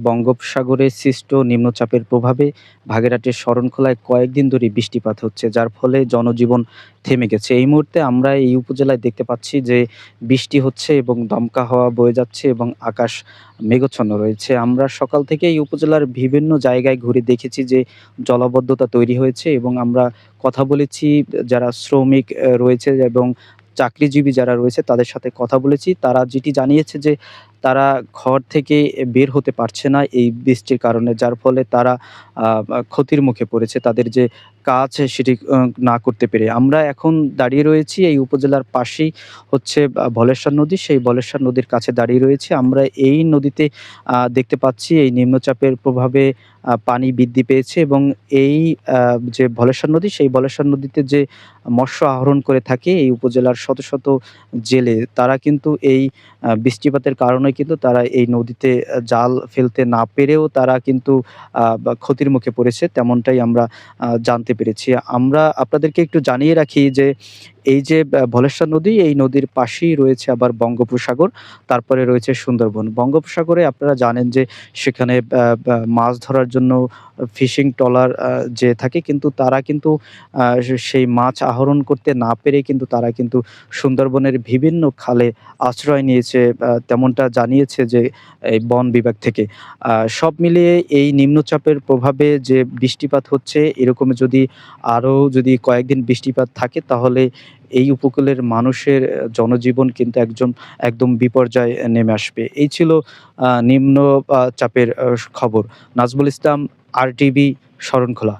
বঙ্গোপসাগরে সৃষ্ট নিম্নচাপের প্রভাবে ভাগেরহাটের শরণখোলায় কয়েকদিন ধরে বৃষ্টিপাত হচ্ছে, যার ফলে জনজীবন থেমে গেছে। এই মুহূর্তে আমরা এই উপজেলায় দেখতে পাচ্ছি যে বৃষ্টি হচ্ছে এবং দমকা হাওয়া বয়ে যাচ্ছে এবং আকাশ মেঘাচ্ছন্ন রয়েছে। আমরা সকাল থেকে এই উপজেলার বিভিন্ন জায়গায় ঘুরে দেখেছি যে জলাবদ্ধতা তৈরি হয়েছে এবং আমরা কথা বলেছি যারা শ্রমিক রয়েছে এবং চাকরিজীবী যারা রয়েছে তাদের সাথে কথা বলেছি। তারা যেটি জানিয়েছে যে তারা ঘর থেকে বের হতে পারছে না এই বৃষ্টির কারণে। যার ফলে তারা ক্ষতির মুখে পড়েছে। তাদের যে কাজ সেটি না করতে পেরে। আমরা এখন দাঁড়িয়ে রয়েছি এই উপজেলার পাশেই হচ্ছে বলেশ্বর নদী। সেই বলেশ্বর নদীর কাছে দাঁড়িয়ে রয়েছি। আমরা এই নদীতে দেখতে পাচ্ছি এই নিম্নচাপের প্রভাবে পানি বৃদ্ধি পেয়েছে এবং এই যে বলেশ্বর নদী, সেই বলেশ্বর নদীতে যে মৎস্য আহরণ করে থাকে এই উপজেলার শত, শত জেলে, তারা কিন্তু এই বৃষ্টিপাতের কারণে কিন্তু তারা এই নদীতে জাল ফেলতে না পেরেও তারা কিন্তু বা ক্ষতির মুখে পড়েছে, তেমনটাই আমরা জানতে পেরেছি। আমরা আপনাদেরকে একটু জানিয়ে রাখি যে এই যে ধলেশ্বর নদী, এই নদীর পাশেই রয়েছে আবার বঙ্গোপসাগর, তারপরে রয়েছে সুন্দরবন। বঙ্গোপসাগরে আপনারা জানেন যে সেখানে মাছ ধরার জন্য ফিশিং ট্রলার যেয়ে থাকে, কিন্তু তারা কিন্তু সেই মাছ আহরণ করতে না পেরে কিন্তু তারা কিন্তু সুন্দরবনের বিভিন্ন খালে আশ্রয় নিয়েছে, তেমনটা জানিয়েছে যে এই বন বিভাগ থেকে। সব মিলিয়ে এই নিম্নচাপের প্রভাবে যে বৃষ্টিপাত হচ্ছে, এরকম যদি কয়েকদিন বৃষ্টিপাত থাকে তাহলে এই উপকূলের মানুষের জনজীবন কিন্তু একদম বিপর্যয়ে নেমে আসবে। এই ছিল নিম্ন চাপের খবর। নাজমুল ইসলাম, আরটিভি, শরণখোলা।